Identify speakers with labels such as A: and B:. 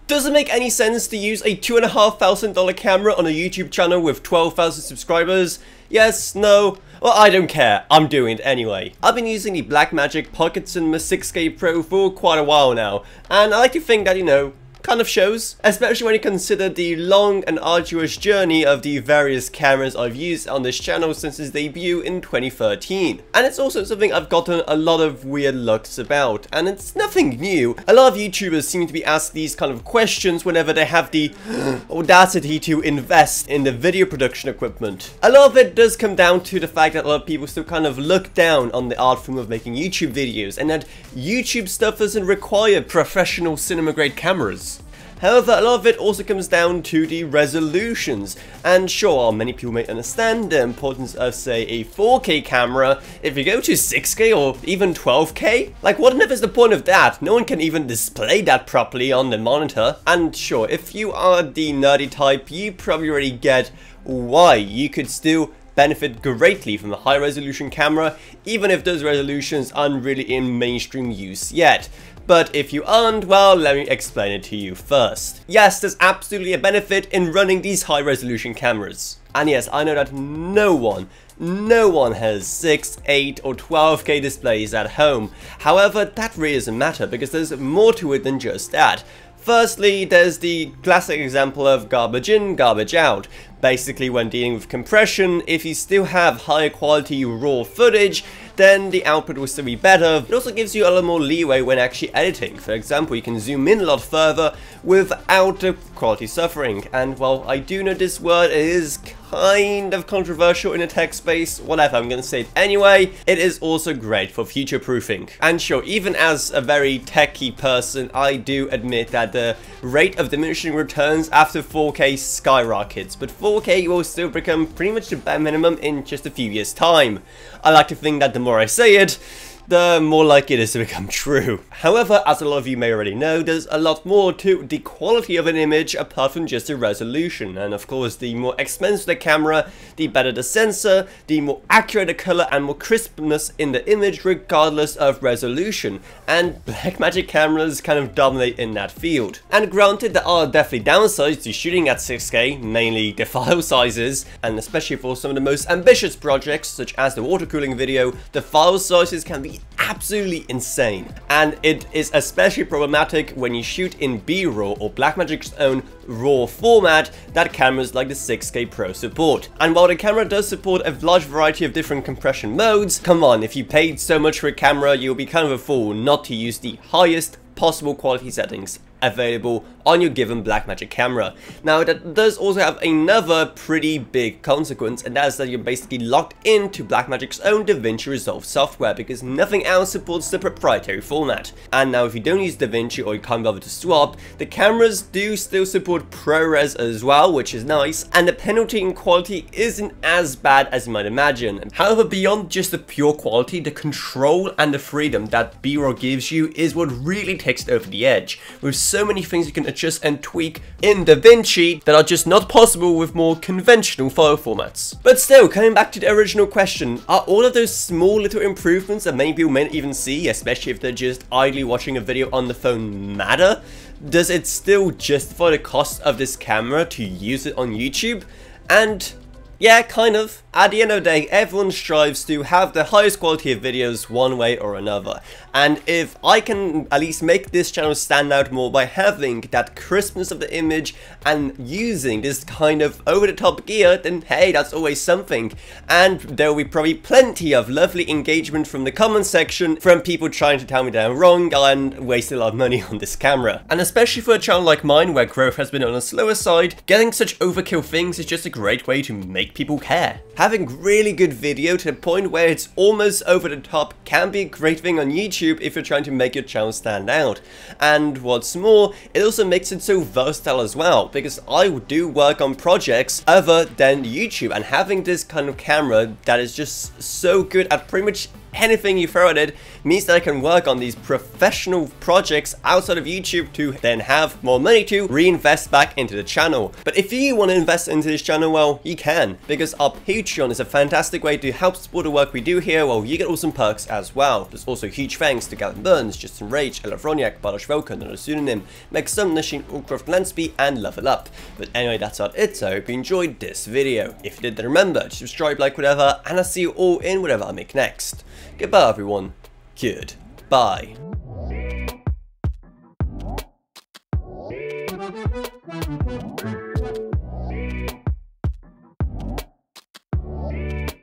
A: Does it make any sense to use a $2,500 camera on a YouTube channel with 12,000 subscribers? Yes? No? Well, I don't care. I'm doing it anyway. I've been using the Blackmagic Pocket Cinema 6K Pro for quite a while now, and I like to think that, you know, kind of shows, especially when you consider the long and arduous journey of the various cameras I've used on this channel since its debut in 2013. And it's also something I've gotten a lot of weird looks about, and it's nothing new. A lot of YouTubers seem to be asked these kind of questions whenever they have the audacity to invest in the video production equipment. A lot of it does come down to the fact that a lot of people still kind of look down on the art form of making YouTube videos, and that YouTube stuff doesn't require professional cinema grade cameras. However, a lot of it also comes down to the resolutions, and sure, while many people may understand the importance of, say, a 4K camera, if you go to 6K or even 12K, like what on earth is the point of that? No one can even display that properly on the monitor. And sure, if you are the nerdy type, you probably already get why you could still benefit greatly from a high resolution camera, even if those resolutions aren't really in mainstream use yet. But if you aren't, well, let me explain it to you first. Yes, there's absolutely a benefit in running these high resolution cameras. And yes, I know that no one has 6, 8 or 12K displays at home. However, that really doesn't matter because there's more to it than just that. Firstly, there's the classic example of garbage in, garbage out. Basically, when dealing with compression, if you still have higher quality raw footage, then the output will still be better. It also gives you a lot more leeway when actually editing. For example, you can zoom in a lot further without the quality suffering. And while I do know this word is kind of controversial in the tech space, whatever, I'm gonna say it anyway, it is also great for future proofing. And sure, even as a very techie person, I do admit that the rate of diminishing returns after 4K skyrockets, but 4K will still become pretty much the bare minimum in just a few years' time. I like to think that the more I say it, the more likely it is to become true. However, as a lot of you may already know, there's a lot more to the quality of an image apart from just the resolution. And of course, the more expensive the camera, the better the sensor, the more accurate the color and more crispness in the image regardless of resolution. And Blackmagic cameras kind of dominate in that field. And granted, there are definitely downsides to shooting at 6K, mainly the file sizes, and especially for some of the most ambitious projects, such as the water cooling video, the file sizes can be absolutely insane. And it is especially problematic when you shoot in B-RAW or Blackmagic's own RAW format that cameras like the 6K Pro support. And while the camera does support a large variety of different compression modes, come on, if you paid so much for a camera, you'll be kind of a fool not to use the highest possible quality settings available on your given Blackmagic camera. Now, that does also have another pretty big consequence, and that is that you're basically locked into Blackmagic's own DaVinci Resolve software because nothing else supports the proprietary format. And now if you don't use DaVinci or you can't bother to swap, the cameras do still support ProRes as well, which is nice, and the penalty in quality isn't as bad as you might imagine. However, beyond just the pure quality, the control and the freedom that B-RAW gives you is what really takes it over the edge, with so many things you can adjust and tweak in DaVinci that are just not possible with more conventional file formats. But still, coming back to the original question, are all of those small little improvements that many people may not even see, especially if they're just idly watching a video on the phone, matter? Does it still justify the cost of this camera to use it on YouTube? And yeah, kind of. At the end of the day, everyone strives to have the highest quality of videos one way or another. And if I can at least make this channel stand out more by having that crispness of the image and using this kind of over-the-top gear, then hey, that's always something. And there will be probably plenty of lovely engagement from the comment section from people trying to tell me that I'm wrong and waste a lot of money on this camera. And especially for a channel like mine where growth has been on the slower side, getting such overkill things is just a great way to make people care. Having really good video to the point where it's almost over the top can be a great thing on YouTube if you're trying to make your channel stand out. And what's more, it also makes it so versatile as well, because I do work on projects other than YouTube, and having this kind of camera that is just so good at pretty much anything you throw at it means that I can work on these professional projects outside of YouTube to then have more money to reinvest back into the channel. But if you want to invest into this channel, well, you can, because our Patreon is a fantastic way to help support the work we do here, while you get awesome perks as well. There's also huge thanks to Gavin Burns, Justin Rage, Elafroniak, Balash Velkan, and a pseudonym, Meg Sum, Nashin, Allcroft Lansby, and Level Up. But anyway, that's about it, so I hope you enjoyed this video. If you did, then remember to subscribe, like, whatever, and I'll see you all in whatever I make next. Goodbye everyone. Goodbye.
B: Bye.